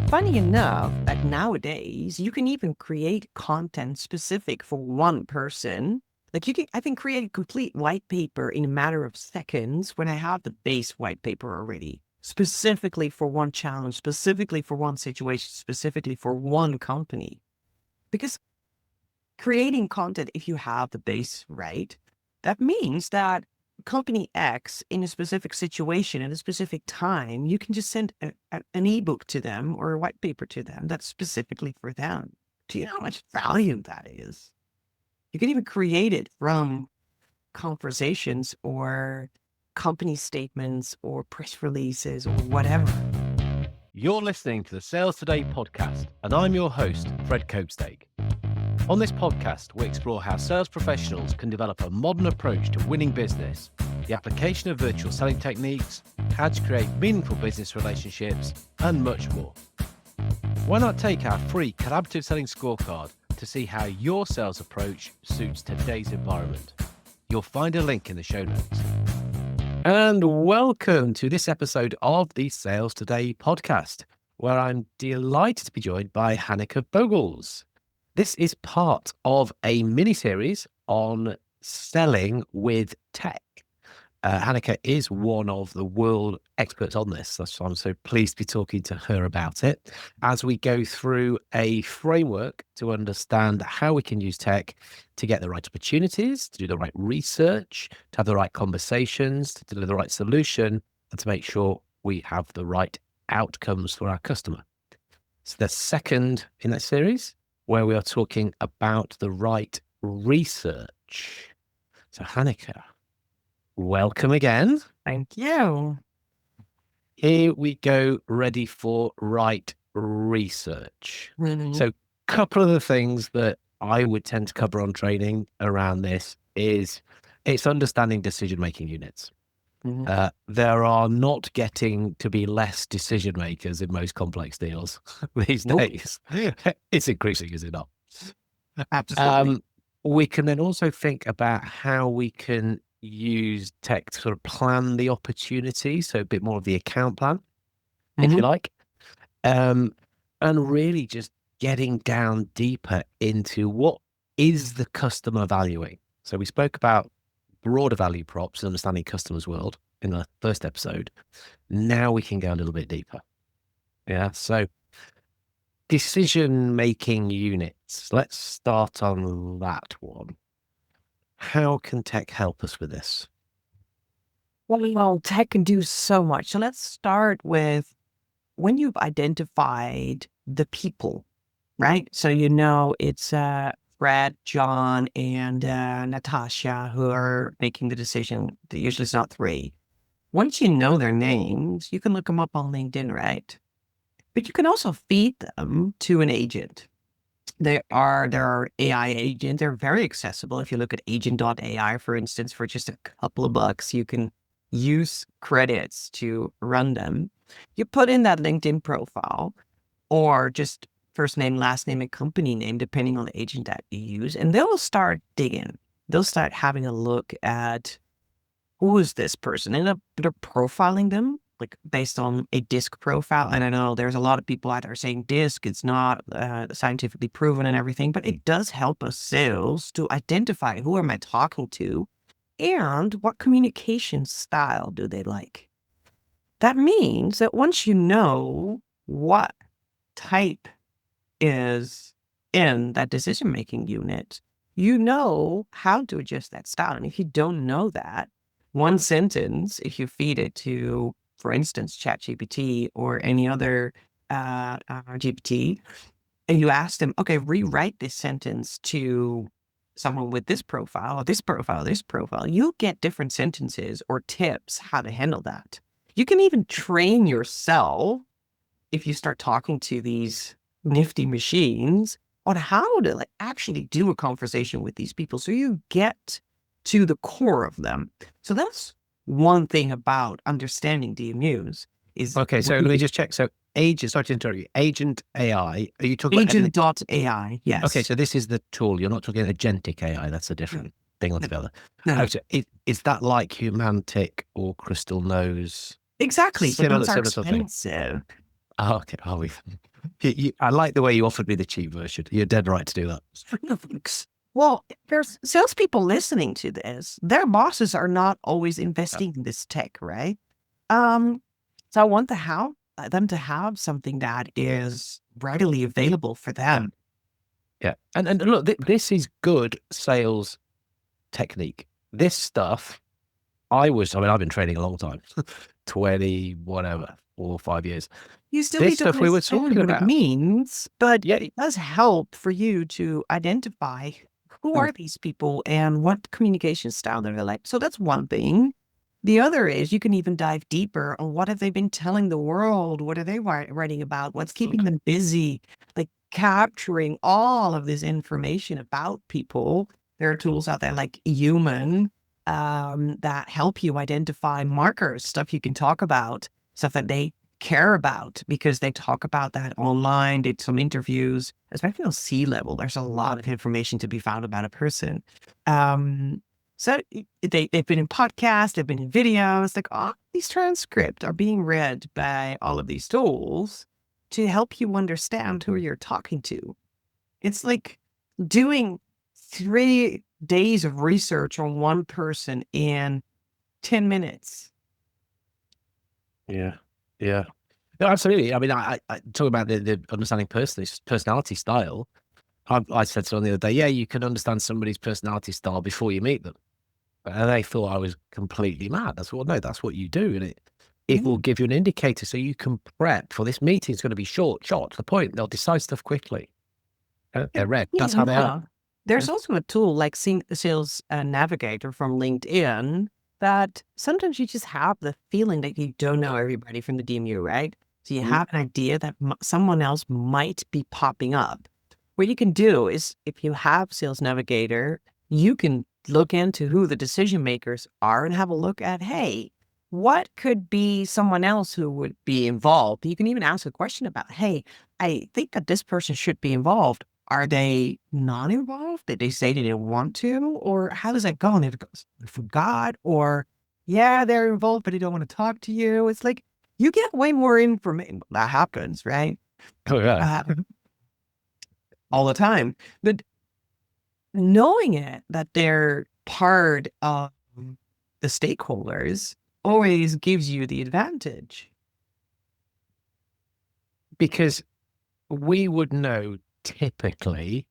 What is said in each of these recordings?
Funny enough, that nowadays you can even create content specific for one person. Like I can create a complete white paper in a matter of seconds when I have the base white paper already, specifically for one challenge, specifically for one situation, specifically for one company. Because creating content, if you have the base right, that means that company X in a specific situation at a specific time, you can just send an ebook to them or a white paper to them that's specifically for them. Do you know how much value that is? You can even create it from conversations or company statements or press releases or whatever. You're listening to the Sales Today podcast, and I'm your host, Fred Copestake. On this podcast, we explore how sales professionals can develop a modern approach to winning business, the application of virtual selling techniques, how to create meaningful business relationships, and much more. Why not take our free collaborative selling scorecard to see how your sales approach suits today's environment? You'll find a link in the show notes. And welcome to this episode of the Sales Today podcast, where I'm delighted to be joined by Hanneke Vogels. This is part of a mini-series on selling with tech. Hanneke is one of the world experts on this. That's why I'm so pleased to be talking to her about it as we go through a framework to understand how we can use tech to get the right opportunities, to do the right research, to have the right conversations, to deliver the right solution, and to make sure we have the right outcomes for our customer. So the second in that series, where we are talking about the right research. So Hanneke, welcome again. Thank you. Here we go, ready for right research. Mm-hmm. So a couple of the things that I would tend to cover on training around this is it's understanding decision-making units. Mm-hmm. There are not getting to be less decision makers in most complex deals these days. It's increasing, is it not? Absolutely. We can then also think about how we can use tech to sort of plan the opportunity. So a bit more of the account plan, if you like, and really just getting down deeper into what is the customer valuing. So we spoke about broader value props and understanding customers' world in the first episode. Now we can go a little bit deeper. Yeah. So decision-making units. Let's start on that one. How can tech help us with this? Well, tech can do so much. So let's start with when you've identified the people, right? So you know it's Fred, John, and Natasha who are making the decision. Usually it's not three. Once you know their names, you can look them up on LinkedIn, right? But you can also feed them to an agent. There are AI agents. They're very accessible. If you look at agent.ai, for instance, for just a couple of bucks, you can use credits to run them. You put in that LinkedIn profile or just first name, last name, and company name, depending on the agent that you use, and they'll start digging. They'll start having a look at who is this person, and they're profiling them like based on a DISC profile. And I know there's a lot of people out there saying DISC, it's not scientifically proven and everything, but it does help us sales to identify who am I talking to and what communication style do they like. That means that once you know what type is in that decision-making unit, you know how to adjust that style. And if you don't know that, one sentence, if you feed it to, for instance, ChatGPT or any other GPT, and you ask them, okay, rewrite this sentence to someone with this profile, this profile, this profile, you'll get different sentences or tips how to handle that. You can even train yourself if you start talking to these nifty machines on how to actually do a conversation with these people. So you get to the core of them. So that's one thing about understanding DMUs is... Okay, so let me just check. So agent, sorry to interrupt you, agent AI, are you talking about agent.ai, yes. Okay, so this is the tool. You're not talking agentic AI. That's a different thing altogether. No. So is that like Humantic or Crystal Nose? Exactly. Similar Those are sort of thing. expensive. Oh, okay. Are we? I like the way you offered me the cheap version. You're dead right to do that. Well, there's salespeople listening to this. Their bosses are not always investing in this tech, right? So I want them to have something that is readily available for them. Yeah. And look, this is good sales technique. This stuff, I've been training a long time, 20, whatever, 4 or 5 years. You still This need to stuff we were understand talking what it about. means, but Yeah. it does help for you to identify who are these people and what communication style they're like. So that's one thing. The other is you can even dive deeper on what have they been telling the world? What are they writing about? What's keeping them busy? Like capturing all of this information about people. There are tools out there like Human that help you identify markers, stuff you can talk about, stuff that they care about because they talk about that online, did some interviews, especially on C-level. There's a lot of information to be found about a person. So they've been in podcasts, they've been in videos, like all these transcripts are being read by all of these tools to help you understand who you're talking to. It's like doing 3 days of research on one person in 10 minutes. Yeah. Yeah. No, absolutely. I mean, I talk about the understanding personality style. I said to someone the other day, yeah, you can understand somebody's personality style before you meet them. And they thought I was completely mad. I said, well, no, that's what you do. And it will give you an indicator so you can prep for this meeting. It's going to be short to the point. They'll decide stuff quickly. They're red. That's how they are. There's also a tool like Sales Navigator from LinkedIn that sometimes you just have the feeling that you don't know everybody from the DMU, right? So you have an idea that someone else might be popping up. What you can do is if you have Sales Navigator, you can look into who the decision makers are and have a look at, hey, what could be someone else who would be involved? You can even ask a question about, hey, I think that this person should be involved. Are they not involved? Did they say they didn't want to? Or how does that go? And if it goes, I forgot, or yeah, they're involved, but they don't want to talk to you. It's like you get way more information. That happens, right? Oh, yeah. All the time. But knowing it, that they're part of the stakeholders always gives you the advantage. Because we would know typically,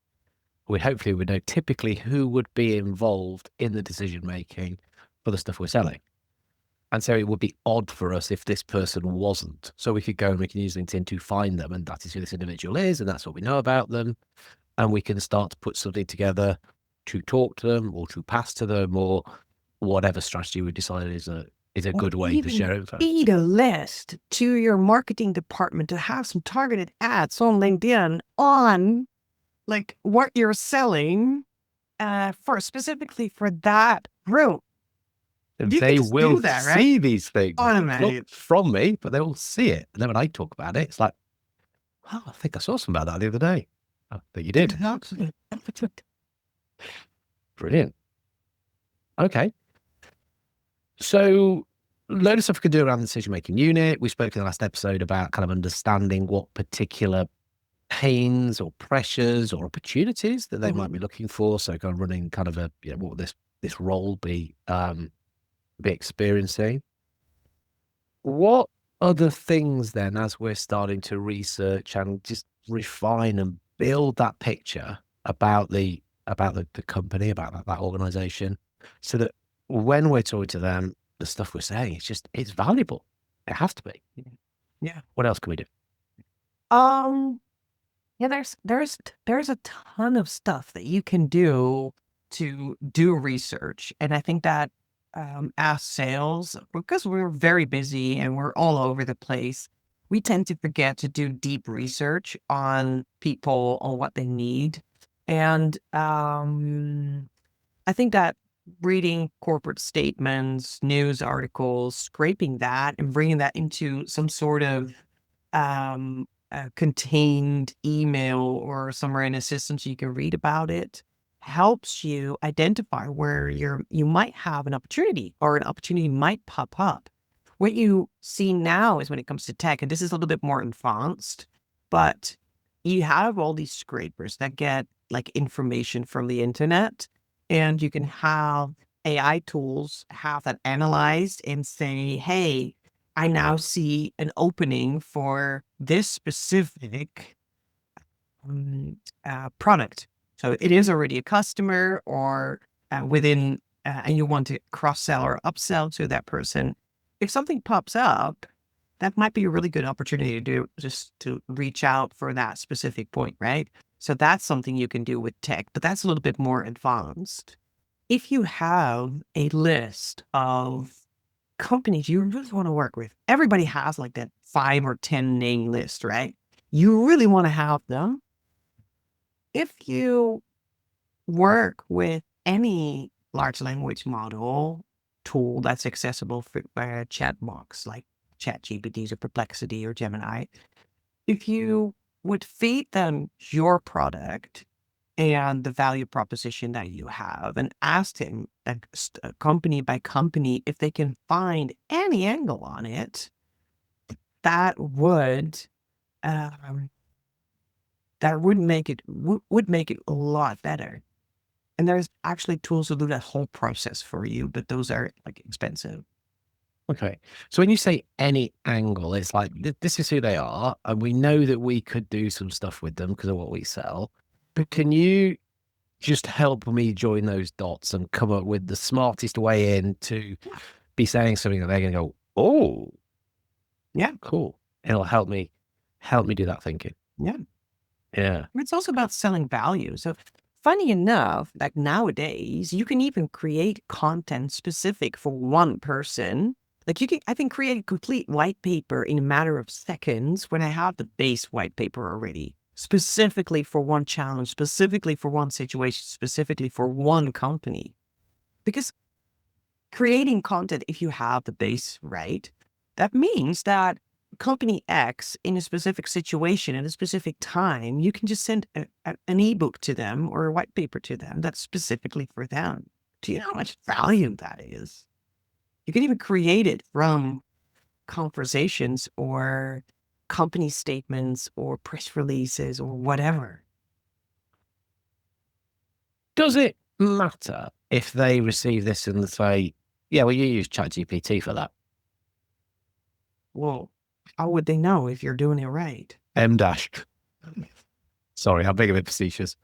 we hopefully would know typically who would be involved in the decision making for the stuff we're selling. And so it would be odd for us if this person wasn't. So we could go and we can use LinkedIn to find them, and that is who this individual is, and that's what we know about them. And we can start to put something together to talk to them or to pass to them or whatever strategy we decided is a good way to share info. Feed a list to your marketing department to have some targeted ads on LinkedIn on like what you're selling for specifically for that group. They will that, right? see these things Automated. from me, but they will see it. And then when I talk about it, it's like, oh, I think I saw something about that the other day. Oh, that you did. Brilliant. Okay. So load of stuff we could do around the decision-making unit. We spoke in the last episode about kind of understanding what particular pains or pressures or opportunities that they might be looking for. So kind of running kind of what would this role be experiencing. What other things then, as we're starting to research and just refine and build that picture about the company, about that organization, so that when we're talking to them, the stuff we're saying, it's valuable. It has to be. Yeah. What else can we do? Yeah, there's a ton of stuff that you can do to do research. And I think that as sales, because we're very busy and we're all over the place, we tend to forget to do deep research on people, on what they need. And I think that reading corporate statements, news articles, scraping that and bringing that into some sort of contained email or somewhere in a system so you can read about it helps you identify where you might have an opportunity or an opportunity might pop up. What you see now is when it comes to tech, and this is a little bit more advanced, But you have all these scrapers that get like information from the internet, and you can have AI tools have that analyzed and say, hey, I now see an opening for this specific product. So it is already a customer or within, and you want to cross sell or upsell to that person. If something pops up, that might be a really good opportunity to do just to reach out for that specific point, right? So that's something you can do with tech, but that's a little bit more advanced. If you have a list of companies you really want to work with, everybody has like that 5 or 10 name list, right? You really want to have them. If you work with any large language model tool that's accessible for chat box like ChatGPT or Perplexity or Gemini, if you would feed them your product and the value proposition that you have and ask them company by company if they can find any angle on it, that would um, would make it a lot better. And there's actually tools to do that whole process for you, but those are like expensive. Okay. So when you say any angle, it's like this is who they are, and we know that we could do some stuff with them because of what we sell. But can you just help me join those dots and come up with the smartest way in to be saying something that they're going to go, oh, Yeah. cool. It'll help me do that thinking. Yeah. Yeah. It's also about selling value. So funny enough, like nowadays, you can even create content specific for one person. Like I can create a complete white paper in a matter of seconds when I have the base white paper already, specifically for one challenge, specifically for one situation, specifically for one company. Because creating content, if you have the base right, that means that company X in a specific situation at a specific time, you can just send an ebook to them or a white paper to them that's specifically for them. Do you know how much value that is? You can even create it from conversations or company statements or press releases or whatever. Does it matter if they receive this and say, yeah, well, you use ChatGPT for that? Well, how would they know if you're doing it right? M dash. Sorry, I'm being a bit facetious.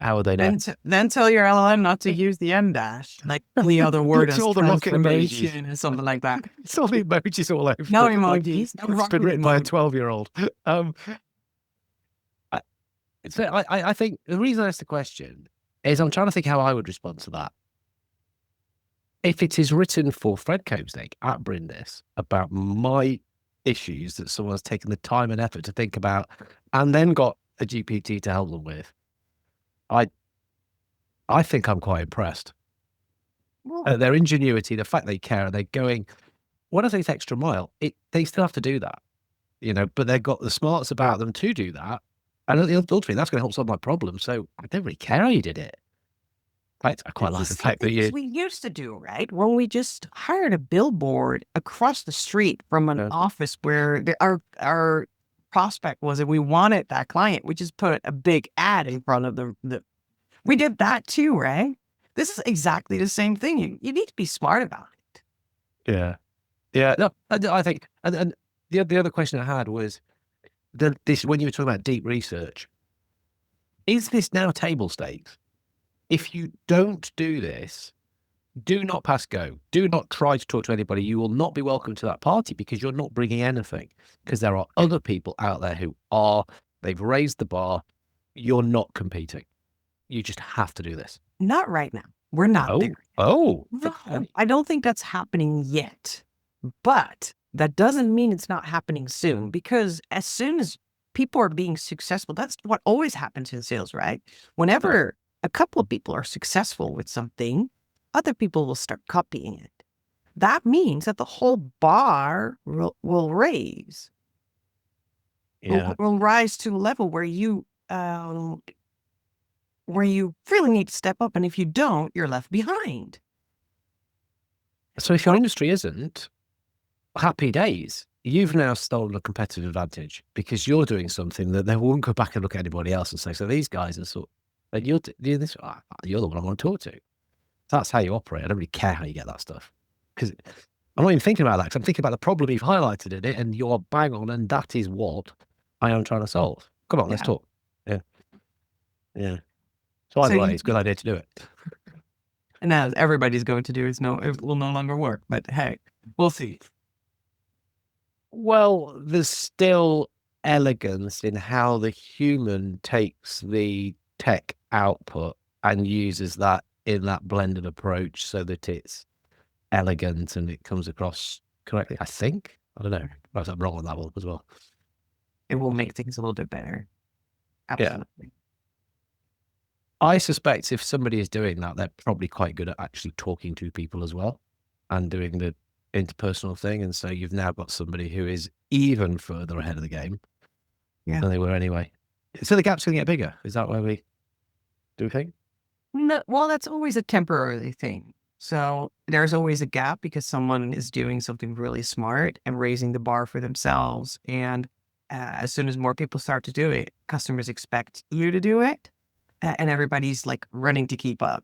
How would they know? Then tell your LLM not to use the M dash, like the other word It's as all the rocket transformation or something like that. It's all the emojis all over. No it. emojis. No It's been written by a emoji. 12-year-old. I think the reason I asked the question is I'm trying to think how I would respond to that. If it is written for Fred Copestake at Brindis about my issues that someone's taken the time and effort to think about and then got a GPT to help them with, I think I'm quite impressed. Well, Their ingenuity, the fact they care, they're going, when I say it's extra mile, they still have to do that, but they've got the smarts about them to do that. And ultimately, that's going to help solve my problem. So I don't really care how you did it. I quite like the fact that we used to do, right? When we just hired a billboard across the street from an office where our prospect was, and we wanted that client, we just put a big ad in front of we did that too, right? This is exactly the same thing. You need to be smart about it. Yeah. Yeah. No, I think, and the other question I had was this, when you were talking about deep research, is this now table stakes? If you don't do this, do not pass go. Do not try to talk to anybody. You will not be welcome to that party because you're not bringing anything. Because there are other people out there who are, they've raised the bar. You're not competing. You just have to do this. Not right now. We're not there. Oh, no, I don't think that's happening yet. But that doesn't mean it's not happening soon, because as soon as people are being successful, that's what always happens in sales, right? Whenever a couple of people are successful with something, other people will start copying it. That means that the whole bar will raise. Yeah. Will rise to a level where you really need to step up. And if you don't, you're left behind. So if your industry isn't, happy days. you've now stolen a competitive advantage because you're doing something that they won't go back and look at anybody else and say, so these guys are sort and you're doing this, you're the one I want to talk to. That's how you operate. I don't really care how you get that stuff because I'm not even thinking about that because I'm thinking about the problem you've highlighted in it and you're bang on. And that is what I am trying to solve. Come on, let's Yeah. talk. Yeah. Yeah. So either So way, it's a good idea to do it. and now everybody's going to do it will no longer work. But hey, we'll see. Well, there's still elegance in how the human takes the tech output and uses that in that blended approach so that it's elegant and it comes across correctly. I think. I don't know. Perhaps I'm wrong on that one as well. It will make things a little bit better. Absolutely. I suspect if somebody is doing that, they're probably quite good at actually talking to people as well and doing the interpersonal thing. And so you've now got somebody who is even further ahead of the game Yeah. than they were anyway. So the gap's going to get bigger. Is that where we do we think? No, well, that's always a temporary thing. So there's always a gap because someone is doing something really smart and raising the bar for themselves. And as soon as more people start to do it, customers expect you to do it. And everybody's like running to keep up.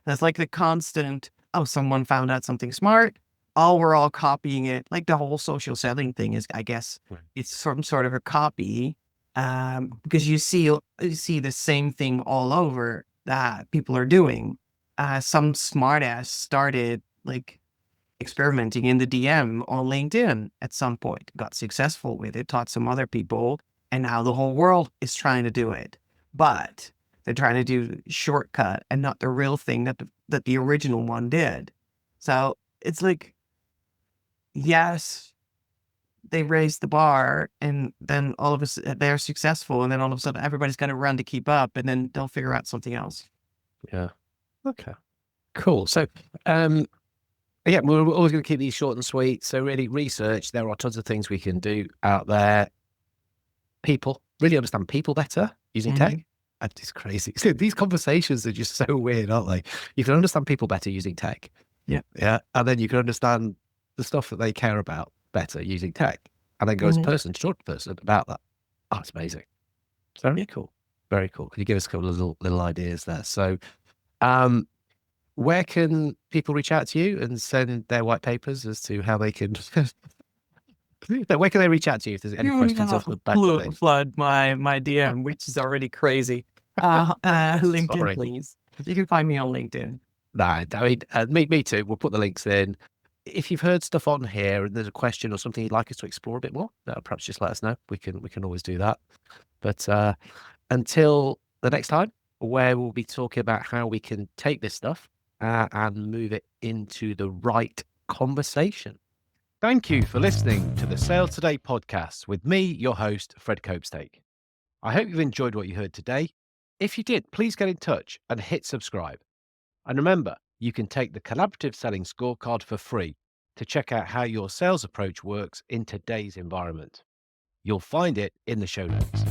That's like the constant, oh, someone found out something smart. Oh, we're all copying it. Like the whole social selling thing is, I guess, Right. it's some sort of a copy because you see the same thing all over that people are doing. Some smartass started like experimenting in the DM on LinkedIn at some point, got successful with it, taught some other people, and now the whole world is trying to do it. But they're trying to do shortcut and not the real thing that the original one did. So it's like, yes, they raised the bar and then all of us they're successful and then all of a sudden everybody's got to run to keep up and then they'll figure out something else. Yeah. Okay. Cool. So, yeah, we're always going to keep these short and sweet. So really research. There are tons of things we can do out there. People really understand people better using tech. It's crazy. So these conversations are just so weird, aren't they? You can understand people better using tech. Yeah. Yeah. And then you can understand the stuff that they care about better using tech. And then go as person to talk to person about that. Oh, it's amazing. So very cool. Very cool. Can you give us a couple of little ideas there? So where can people reach out to you and send their white papers as to how they can where can they reach out to you if there's any questions off the back of things? Flood my DM, which is already crazy. LinkedIn, Sorry. please. You can find me on LinkedIn. No, I mean, me too. We'll put the links in. If you've heard stuff on here and there's a question or something you'd like us to explore a bit more, perhaps just let us know. We can always do that. But until the next time, where we'll be talking about how we can take this stuff and move it into the right conversation. Thank you for listening to the Sales Today podcast with me, your host, Fred Copestake. I hope you've enjoyed what you heard today. If you did, please get in touch and hit subscribe. And remember, you can take the collaborative selling scorecard for free to check out how your sales approach works in today's environment. You'll find it in the show notes.